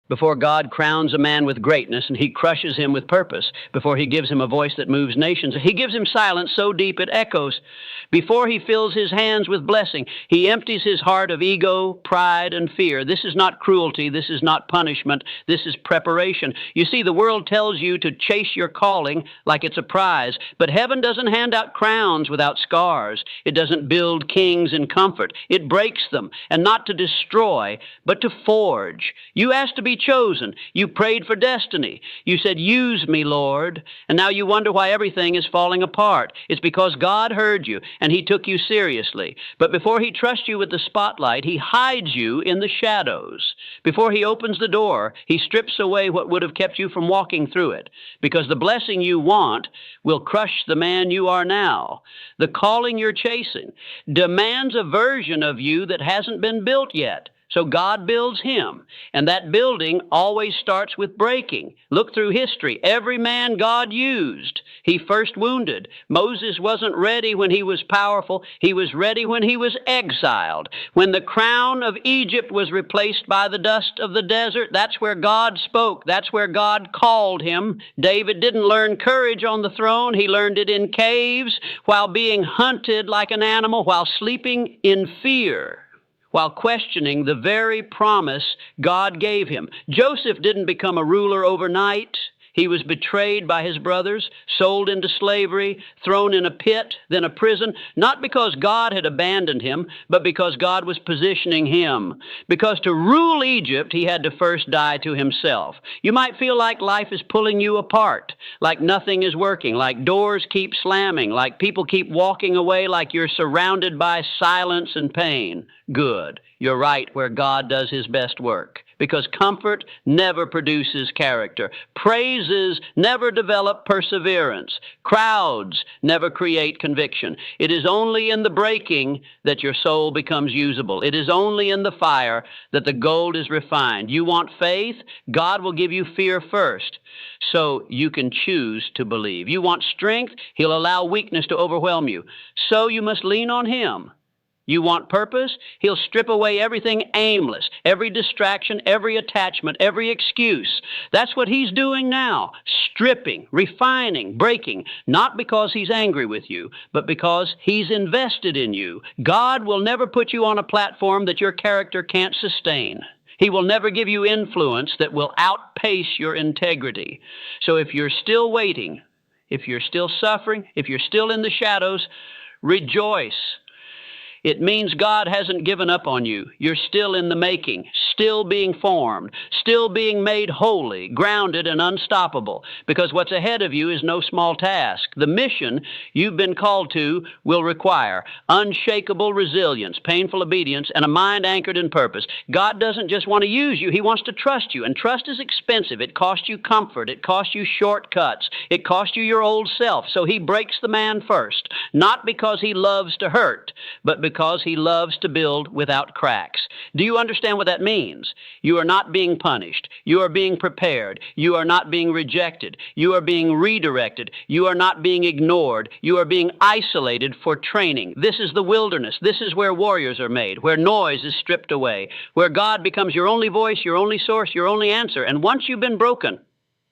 before God crowns a man with greatness and he crushes him with purpose, before he gives him a voice that moves nations. He gives him silence so deep it echoes. Before he fills his hands with blessing, he empties his heart of ego, pride, and fear. This is not cruelty. This is not punishment. This is preparation. You see, the world tells you to chase your calling like it's a prize, but heaven doesn't hand out crowns without scars. It doesn't build kings in comfort. It breaks them, and not to destroy, but to forge. You asked to be chosen. You prayed for destiny. You said, "Use me, Lord." And now you wonder why everything is falling apart. It's because God heard you, and he took you seriously. But before he trusts you with the spotlight, he hides you in the shadows. Before he opens the door, he strips away what would have kept you from walking through it. Because the blessing you want will crush the man you are now. The calling you're chasing demands a version of you that hasn't been built yet. So God builds him, and that building always starts with breaking. Look through history. Every man God used, he first wounded. Moses wasn't ready when he was powerful. He was ready when he was exiled. When the crown of Egypt was replaced by the dust of the desert, that's where God spoke. That's where God called him. David didn't learn courage on the throne. He learned it in caves, while being hunted like an animal, while sleeping in fear, while questioning the very promise God gave him. Joseph didn't become a ruler overnight. He was betrayed by his brothers, sold into slavery, thrown in a pit, then a prison, not because God had abandoned him, but because God was positioning him. Because to rule Egypt, he had to first die to himself. You might feel like life is pulling you apart, like nothing is working, like doors keep slamming, like people keep walking away, like you're surrounded by silence and pain. Good. You're right where God does his best work. Because comfort never produces character. Praises never develop perseverance. Crowds never create conviction. It is only in the breaking that your soul becomes usable. It is only in the fire that the gold is refined. You want faith? God will give you fear first, so you can choose to believe. You want strength? He'll allow weakness to overwhelm you, so you must lean on him. You want purpose? He'll strip away everything aimless, every distraction, every attachment, every excuse. That's what he's doing now, stripping, refining, breaking, not because he's angry with you, but because he's invested in you. God will never put you on a platform that your character can't sustain. He will never give you influence that will outpace your integrity. So if you're still waiting, if you're still suffering, if you're still in the shadows, rejoice. It means God hasn't given up on you. You're still in the making, still being formed, still being made holy, grounded, and unstoppable, because what's ahead of you is no small task. The mission you've been called to will require unshakable resilience, painful obedience, and a mind anchored in purpose. God doesn't just want to use you. He wants to trust you, and trust is expensive. It costs you comfort. It costs you shortcuts. It costs you your old self. So he breaks the man first, not because he loves to hurt, but because he loves to build without cracks. Do you understand what that means? You are not being punished. You are being prepared. You are not being rejected. You are being redirected. You are not being ignored. You are being isolated for training. This is the wilderness. This is where warriors are made, where noise is stripped away, where God becomes your only voice, your only source, your only answer. And once you've been broken,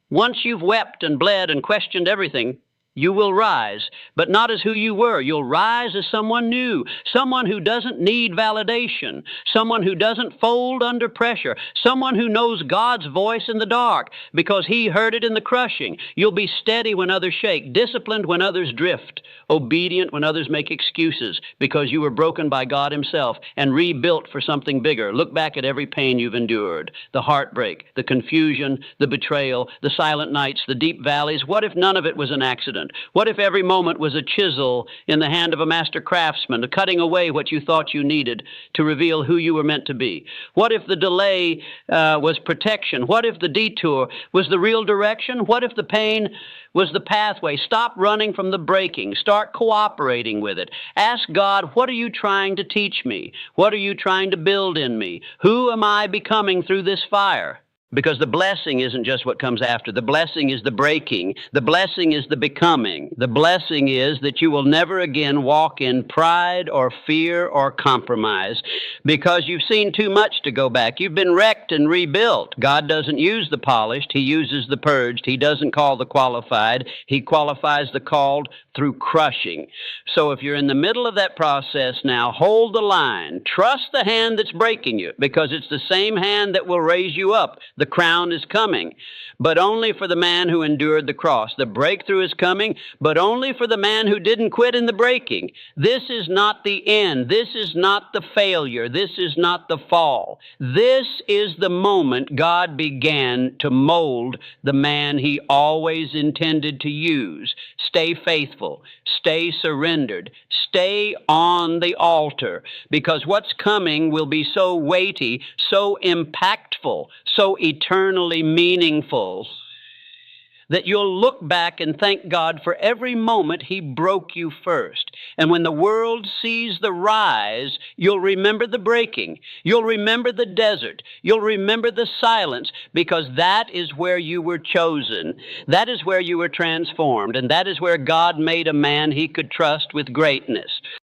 once you've wept and bled and questioned everything, you will rise, but not as who you were. You'll rise as someone new, someone who doesn't need validation, someone who doesn't fold under pressure, someone who knows God's voice in the dark because he heard it in the crushing. You'll be steady when others shake, disciplined when others drift, obedient when others make excuses, because you were broken by God himself and rebuilt for something bigger. Look back at every pain you've endured, the heartbreak, the confusion, the betrayal, the silent nights, the deep valleys. What if none of it was an accident? What if every moment was a chisel in the hand of a master craftsman, cutting away what you thought you needed to reveal who you were meant to be? What if the delay was protection? What if the detour was the real direction? What if the pain was the pathway? Stop running from the breaking. Start cooperating with it. Ask God, what are you trying to teach me? What are you trying to build in me? Who am I becoming through this fire? Because the blessing isn't just what comes after. The blessing is the breaking. The blessing is the becoming. The blessing is that you will never again walk in pride or fear or compromise because you've seen too much to go back. You've been wrecked and rebuilt. God doesn't use the polished. He uses the purged. He doesn't call the qualified. He qualifies the called through crushing. So if you're in the middle of that process now, hold the line. Trust the hand that's breaking you because it's the same hand that will raise you up. The crown is coming, but only for the man who endured the cross. The breakthrough is coming, but only for the man who didn't quit in the breaking. This is not the end. This is not the failure. This is not the fall. This is the moment God began to mold the man he always intended to use. Stay faithful. Stay surrendered. Stay on the altar, because what's coming will be so weighty, so impactful, so eternally meaningful that you'll look back and thank God for every moment He broke you first. And when the world sees the rise, you'll remember the breaking. You'll remember the desert. You'll remember the silence, because that is where you were chosen. That is where you were transformed. And that is where God made a man He could trust with greatness.